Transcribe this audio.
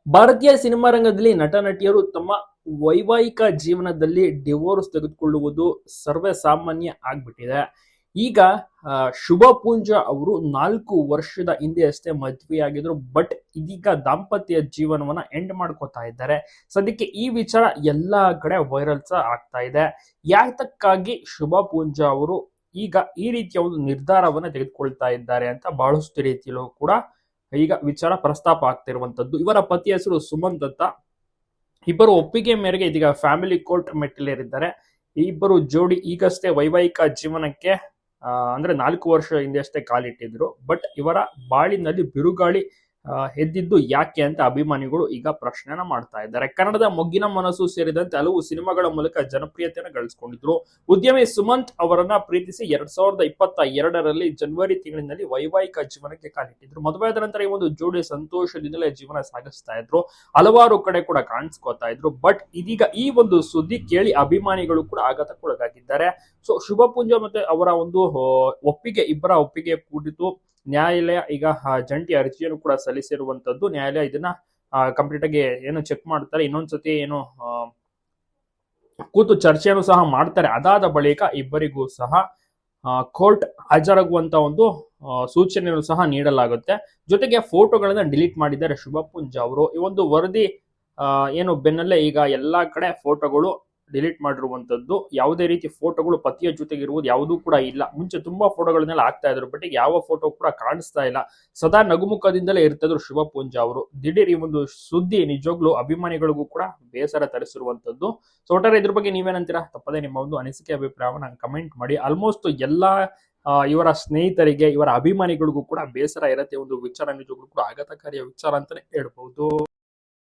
ಭಾರತೀಯ ಸಿನಿಮಾ ರಂಗದಲ್ಲಿ ನಟ ನಟಿಯರು ತಮ್ಮ ವೈವಾಹಿಕ ಜೀವನದಲ್ಲಿ ಡಿವೋರ್ಸ್ ತೆಗೆದುಕೊಳ್ಳುವುದು ಸರ್ವೇ ಸಾಮಾನ್ಯ ಆಗ್ಬಿಟ್ಟಿದೆ. ಈಗ ಶುಭ ಪೂಂಜಾ ಅವರು 4 ವರ್ಷದ ಹಿಂದೆ ಅಷ್ಟೇ ಮದುವೆಯಾಗಿದ್ರು. ಬಟ್ ಇದೀಗ ದಾಂಪತ್ಯ ಜೀವನವನ್ನ ಎಂಡ್ ಮಾಡ್ಕೋತಾ ಇದ್ದಾರೆ. ಸದ್ಯಕ್ಕೆ ಈ ವಿಚಾರ ಎಲ್ಲಾ ಕಡೆ ವೈರಲ್ಸ್ ಆಗ್ತಾ ಇದೆ. ಯಾತಕ್ಕಾಗಿ ಶುಭ ಪೂಂಜಾ ಅವರು ಈಗ ಈ ರೀತಿಯ ಒಂದು ನಿರ್ಧಾರವನ್ನ ತೆಗೆದುಕೊಳ್ತಾ ಇದ್ದಾರೆ ಅಂತ ಬಹಳಷ್ಟು ರೀತಿಯಲ್ಲೂ ಕೂಡ ಈಗ ವಿಚಾರ ಪ್ರಸ್ತಾಪ ಆಗ್ತಿರುವಂತದ್ದು. ಇವರ ಪತಿ ಹೆಸರು ಸುಮಂತ್ ಅಂತ. ಇಬ್ಬರು ಒಪ್ಪಿಗೆ ಮೇರೆಗೆ ಇದೀಗ ಫ್ಯಾಮಿಲಿ ಕೋರ್ಟ್ ಮೆಟ್ಟಿಲೇರಿದ್ದಾರೆ. ಈ ಇಬ್ಬರು ಜೋಡಿ ಈಗಷ್ಟೇ ವೈವಾಹಿಕ ಜೀವನಕ್ಕೆ ಅಂದ್ರೆ 4 ವರ್ಷ ಹಿಂದೆಷ್ಟೇ ಕಾಲಿಟ್ಟಿದ್ರು. ಬಟ್ ಇವರ ಬಾಳಿನಲ್ಲಿ ಬಿರುಗಾಳಿ ಎದ್ದಿದ್ದು ಯಾಕೆ ಅಂತ ಅಭಿಮಾನಿಗಳು ಈಗ ಪ್ರಶ್ನೆನ ಮಾಡ್ತಾ ಇದ್ದಾರೆ. ಕನ್ನಡದ ಮೊಗ್ಗಿನ ಮನಸ್ಸು ಸೇರಿದಂತೆ ಹಲವು ಸಿನಿಮಾಗಳ ಮೂಲಕ ಜನಪ್ರಿಯತೆಯನ್ನು ಗಳಿಸಿಕೊಂಡಿದ್ರು. ಉದ್ಯಮಿ ಸುಮಂತ್ ಅವರನ್ನ ಪ್ರೀತಿಸಿ 2022ರಲ್ಲಿ ಜನವರಿ ತಿಂಗಳಿನಲ್ಲಿ ವೈವಾಹಿಕ ಜೀವನಕ್ಕೆ ಕಾಲಿಟ್ಟಿದ್ರು. ಮದುವೆಯಾದ ನಂತರ ಈ ಒಂದು ಜೋಡಿ ಸಂತೋಷದಿಂದಲೇ ಜೀವನ ಸಾಗಿಸ್ತಾ ಇದ್ರು. ಹಲವಾರು ಕಡೆ ಕೂಡ ಕಾಣಿಸ್ಕೋತಾ ಇದ್ರು. ಬಟ್ ಇದೀಗ ಈ ಒಂದು ಸುದ್ದಿ ಕೇಳಿ ಅಭಿಮಾನಿಗಳು ಕೂಡ ಆಘಾತಕ್ಕೊಳಗಾಗಿದ್ದಾರೆ. ಸೊ ಶುಭ ಪೂಂಜಾ ಮತ್ತೆ ಅವರ ಒಂದು ಇಬ್ಬರ ಒಪ್ಪಿಗೆ ಕೂಡಿತು ನ್ಯಾಯಾಲಯ ಈಗ ಜಂಟಿ ಅರ್ಜಿಯನ್ನು ಕೂಡ ಸಲ್ಲಿಸಿರುವಂತದ್ದು. ನ್ಯಾಯಾಲಯ ಇದನ್ನ ಕಂಪ್ಲೀಟ್ ಆಗಿ ಏನು ಚೆಕ್ ಮಾಡ್ತಾರೆ. ಇನ್ನೊಂದ್ಸತಿ ಏನು ಕೂತು ಚರ್ಚೆಯನ್ನು ಸಹ ಮಾಡ್ತಾರೆ. ಅದಾದ ಬಳಿಕ ಇಬ್ಬರಿಗೂ ಸಹ ಕೋರ್ಟ್ ಹಾಜರಾಗುವಂತ ಒಂದು ಸೂಚನೆಯನ್ನು ಸಹ ನೀಡಲಾಗುತ್ತೆ. ಜೊತೆಗೆ ಫೋಟೋಗಳನ್ನ ಡಿಲೀಟ್ ಮಾಡಿದ್ದಾರೆ ಶುಭ ಪೂಂಜಾ ಅವರು. ಈ ಒಂದು ವರದಿ ಏನು ಬೆನ್ನಲ್ಲೇ ಈಗ ಎಲ್ಲಾ ಕಡೆ ಫೋಟೋಗಳು ಡಿಲೀಟ್ ಮಾಡಿರುವಂತದ್ದು. ಯಾವುದೇ ರೀತಿ ಫೋಟೋಗಳು ಪತಿಯ ಜೊತೆಗೆ ಇರುವುದು ಯಾವುದೂ ಕೂಡ ಇಲ್ಲ. ಮುಂಚೆ ತುಂಬಾ ಫೋಟೋಗಳನ್ನೆಲ್ಲ ಹಾಕ್ತಾ ಇದ್ರು. ಬಟ್ ಯಾವ ಫೋಟೋ ಕೂಡ ಕಾಣಿಸ್ತಾ ಇಲ್ಲ. ಸದಾ ನಗುಮುಖದಿಂದಲೇ ಇರ್ತಿದ್ರು ಶುಭ ಪೂಂಜಾ ಅವರು. ದಿಢೀರ್ ಈ ಒಂದು ಸುದ್ದಿ ನಿಜವಾಗ್ಲೂ ಅಭಿಮಾನಿಗಳಿಗೂ ಕೂಡ ಬೇಸರ ತರಿಸಿರುವಂತದ್ದು. ಸೊ ಒಟ್ಟಾರೆ ಇದ್ರ ಬಗ್ಗೆ ನೀವೇನಂತೀರಾ? ತಪ್ಪದೇ ನಿಮ್ಮ ಒಂದು ಅನಿಸಿಕೆ ಅಭಿಪ್ರಾಯವನ್ನು ಕಮೆಂಟ್ ಮಾಡಿ. ಆಲ್ಮೋಸ್ಟ್ ಎಲ್ಲಾ ಇವರ ಸ್ನೇಹಿತರಿಗೆ ಇವರ ಅಭಿಮಾನಿಗಳಿಗೂ ಕೂಡ ಬೇಸರ ಇರತ್ತೆ. ಒಂದು ವಿಚಾರ ನಿಜವಾಗ್ಲೂ ಕೂಡ ಆಘಾತಕಾರಿಯ ವಿಚಾರ ಅಂತಾನೆ ಹೇಳ್ಬಹುದು.